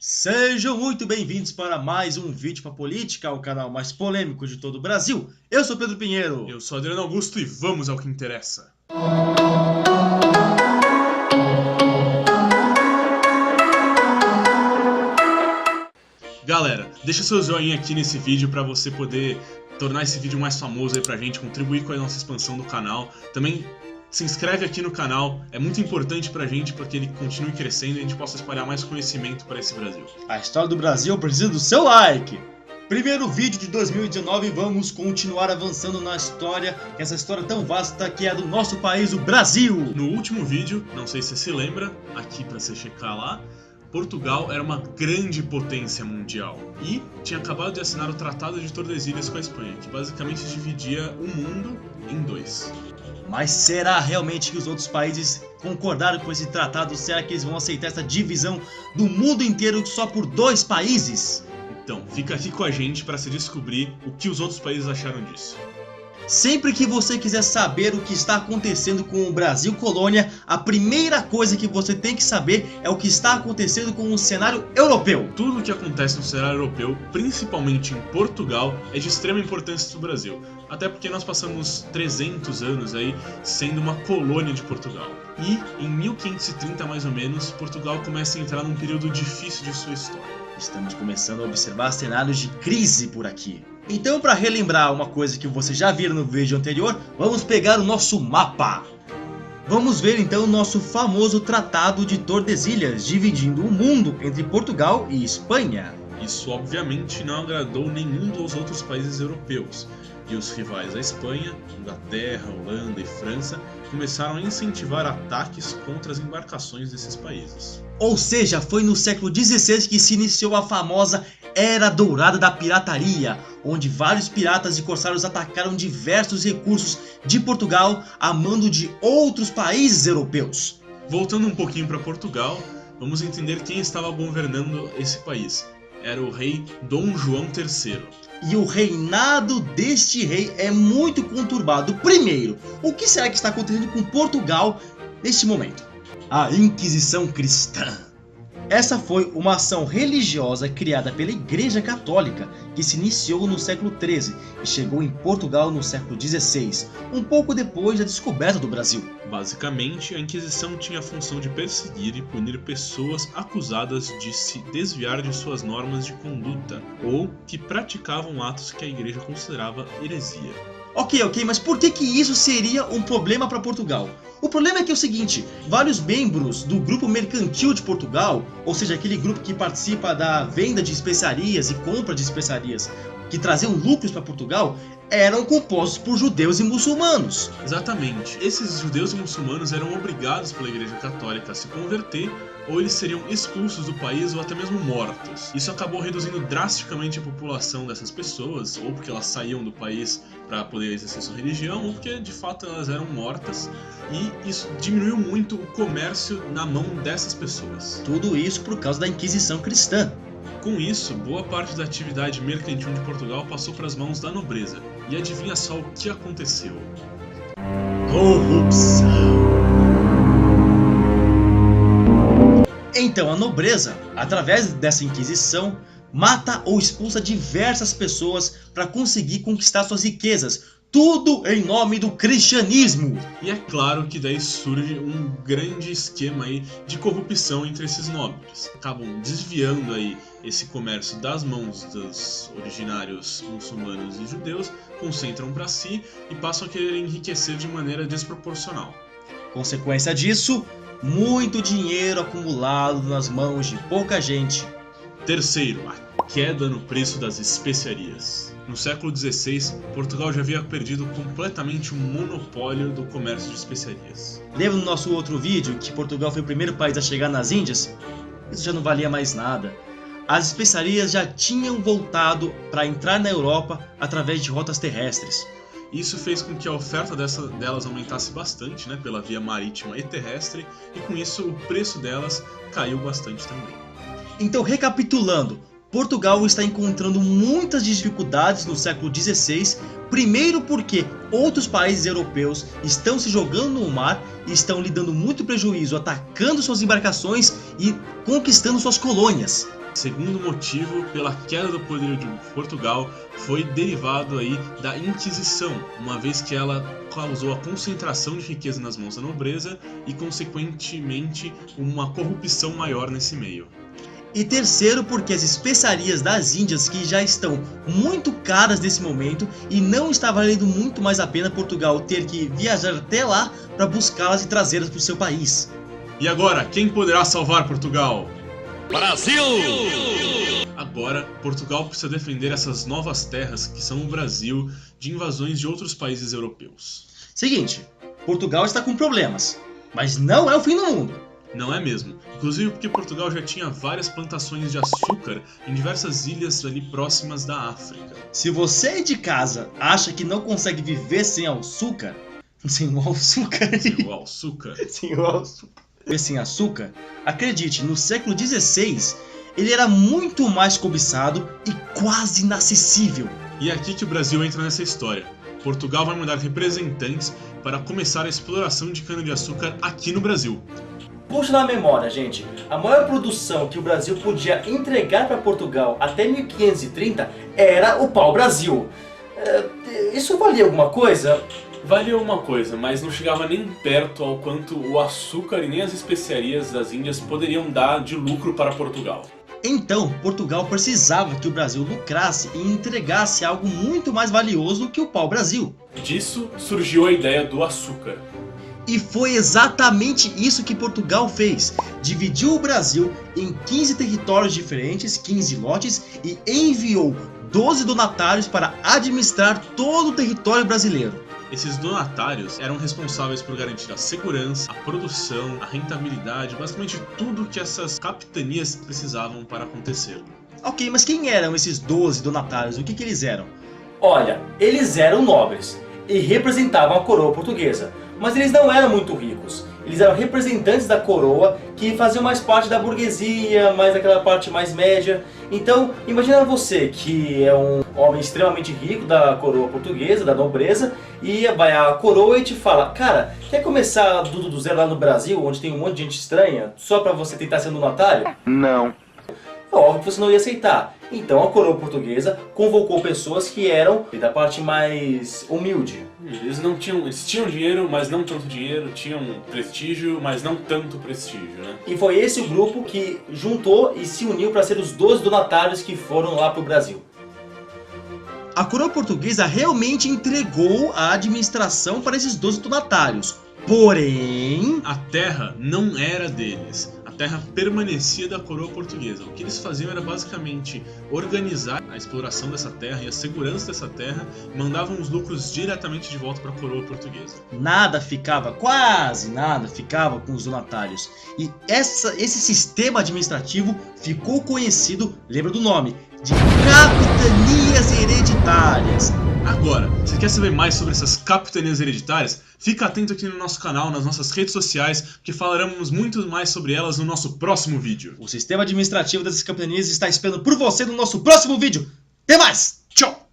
Sejam muito bem-vindos para mais um vídeo para política, o canal mais polêmico de todo o Brasil. Eu sou Pedro Pinheiro. Eu sou Adriano Augusto e vamos ao que interessa. Galera, deixa seu joinha aqui nesse vídeo para você poder tornar esse vídeo mais famoso aí pra gente, contribuir com a nossa expansão do canal. Também se inscreve aqui no canal, é muito importante pra gente para que ele continue crescendo e a gente possa espalhar mais conhecimento para esse Brasil. A história do Brasil precisa do seu like. Primeiro vídeo de 2019, vamos continuar avançando na história, essa história tão vasta que é do nosso país, o Brasil. No último vídeo, não sei se você se lembra, aqui pra você checar lá, Portugal era uma grande potência mundial e tinha acabado de assinar o Tratado de Tordesilhas com a Espanha, que basicamente dividia o mundo em dois. Mas será realmente que os outros países concordaram com esse tratado? Será que eles vão aceitar essa divisão do mundo inteiro só por dois países? Então, fica aqui com a gente para se descobrir o que os outros países acharam disso. Sempre que você quiser saber o que está acontecendo com o Brasil colônia, a primeira coisa que você tem que saber é o que está acontecendo com o cenário europeu. Tudo o que acontece no cenário europeu, principalmente em Portugal, é de extrema importância para o Brasil. Até porque nós passamos 300 anos aí sendo uma colônia de Portugal. E em 1530 mais ou menos, Portugal começa a entrar num período difícil de sua história. Estamos começando a observar cenários de crise por aqui. Então, para relembrar uma coisa que vocês já viram no vídeo anterior, vamos pegar o nosso mapa. Vamos ver então o nosso famoso Tratado de Tordesilhas, dividindo o mundo entre Portugal e Espanha. Isso obviamente não agradou nenhum dos outros países europeus, e os rivais da Espanha, Inglaterra, Holanda e França, começaram a incentivar ataques contra as embarcações desses países. Ou seja, foi no século XVI que se iniciou a famosa Era Dourada da Pirataria, onde vários piratas e corsários atacaram diversos recursos de Portugal a mando de outros países europeus. Voltando um pouquinho para Portugal, vamos entender quem estava governando esse país. Era o rei Dom João III. E o reinado deste rei é muito conturbado. Primeiro, o que será que está acontecendo com Portugal neste momento? A Inquisição Cristã. Essa foi uma ação religiosa criada pela Igreja Católica que se iniciou no século XIII e chegou em Portugal no século XVI, um pouco depois da descoberta do Brasil. Basicamente, a Inquisição tinha a função de perseguir e punir pessoas acusadas de se desviar de suas normas de conduta ou que praticavam atos que a Igreja considerava heresia. Ok, mas por que isso seria um problema para Portugal? O problema é que é o seguinte, vários membros do grupo mercantil de Portugal, ou seja, aquele grupo que participa da venda de especiarias e compra de especiarias, que traziam lucros para Portugal, eram compostos por judeus e muçulmanos. Exatamente, esses judeus e muçulmanos eram obrigados pela Igreja Católica a se converter, ou eles seriam expulsos do país ou até mesmo mortos. Isso acabou reduzindo drasticamente a população dessas pessoas, ou porque elas saíam do país para poder exercer sua religião, ou porque de fato elas eram mortas, e isso diminuiu muito o comércio na mão dessas pessoas. Tudo isso por causa da Inquisição Cristã. Com isso, boa parte da atividade mercantil de Portugal passou para as mãos da nobreza. E adivinha só o que aconteceu? Corrupção. Então a nobreza, através dessa Inquisição, mata ou expulsa diversas pessoas para conseguir conquistar suas riquezas, tudo em nome do cristianismo. E é claro que daí surge um grande esquema aí de corrupção entre esses nobres. Acabam desviando aí esse comércio das mãos dos originários muçulmanos e judeus, concentram para si e passam a querer enriquecer de maneira desproporcional. Consequência disso, muito dinheiro acumulado nas mãos de pouca gente. Terceiro, a queda no preço das especiarias. No século XVI, Portugal já havia perdido completamente o monopólio do comércio de especiarias. Lembra no nosso outro vídeo que Portugal foi o primeiro país a chegar nas Índias? Isso já não valia mais nada. As especiarias já tinham voltado para entrar na Europa através de rotas terrestres. Isso fez com que a oferta delas aumentasse bastante, pela via marítima e terrestre, e com isso o preço delas caiu bastante também. Então, recapitulando, Portugal está encontrando muitas dificuldades no século XVI, primeiro porque outros países europeus estão se jogando no mar e estão lhe dando muito prejuízo, atacando suas embarcações e conquistando suas colônias. Segundo motivo pela queda do poder de Portugal foi derivado aí da Inquisição, uma vez que ela causou a concentração de riqueza nas mãos da nobreza e consequentemente uma corrupção maior nesse meio. E terceiro, porque as especiarias das Índias, que já estão muito caras nesse momento e não está valendo muito mais a pena Portugal ter que viajar até lá para buscá-las e trazê-las para o seu país. E agora, quem poderá salvar Portugal? Brasil! Agora, Portugal precisa defender essas novas terras que são o Brasil de invasões de outros países europeus. Seguinte, Portugal está com problemas, mas não é o fim do mundo. Não é mesmo, inclusive porque Portugal já tinha várias plantações de açúcar em diversas ilhas ali próximas da África. Se você aí de casa acha que não consegue viver sem açúcar, sem o açúcar, acredite, no século XVI ele era muito mais cobiçado e quase inacessível. E é aqui que o Brasil entra nessa história. Portugal vai mandar representantes para começar a exploração de cana-de-açúcar aqui no Brasil. Puxa na memória, gente, a maior produção que o Brasil podia entregar para Portugal até 1530 era o pau-brasil. Isso valia alguma coisa? Valia uma coisa, mas não chegava nem perto ao quanto o açúcar e nem as especiarias das Índias poderiam dar de lucro para Portugal. Então, Portugal precisava que o Brasil lucrasse e entregasse algo muito mais valioso que o pau-brasil. Disso surgiu a ideia do açúcar. E foi exatamente isso que Portugal fez. Dividiu o Brasil em 15 territórios diferentes, 15 lotes, e enviou 12 donatários para administrar todo o território brasileiro. Esses donatários eram responsáveis por garantir a segurança, a produção, a rentabilidade, basicamente tudo que essas capitanias precisavam para acontecer. Ok, mas quem eram esses 12 donatários? O que eles eram? Olha, eles eram nobres e representavam a coroa portuguesa. Mas eles não eram muito ricos. Eles eram representantes da coroa que faziam mais parte da burguesia, mais aquela parte mais média. Então, imagina você que é um homem extremamente rico da coroa portuguesa, da nobreza, e vai a coroa e te fala: cara, quer começar tudo do zero lá no Brasil, onde tem um monte de gente estranha, só pra você tentar ser um donatário? Não. Óbvio que você não ia aceitar. Então a coroa portuguesa convocou pessoas que eram da parte mais humilde. Eles tinham dinheiro, mas não tanto dinheiro, tinham prestígio, mas não tanto prestígio, né? E foi esse o grupo que juntou e se uniu para ser os 12 donatários que foram lá pro Brasil. A coroa portuguesa realmente entregou a administração para esses 12 donatários. Porém, a terra não era deles. A terra permanecia da coroa portuguesa. O que eles faziam era basicamente organizar a exploração dessa terra e a segurança dessa terra e mandavam os lucros diretamente de volta para a coroa portuguesa. Quase nada ficava com os donatários. E esse sistema administrativo ficou conhecido, lembra do nome, de capitanias hereditárias. Agora, se quer saber mais sobre essas capitanias hereditárias, fica atento aqui no nosso canal, nas nossas redes sociais, que falaremos muito mais sobre elas no nosso próximo vídeo. O sistema administrativo dessas capitanias está esperando por você no nosso próximo vídeo. Até mais! Tchau!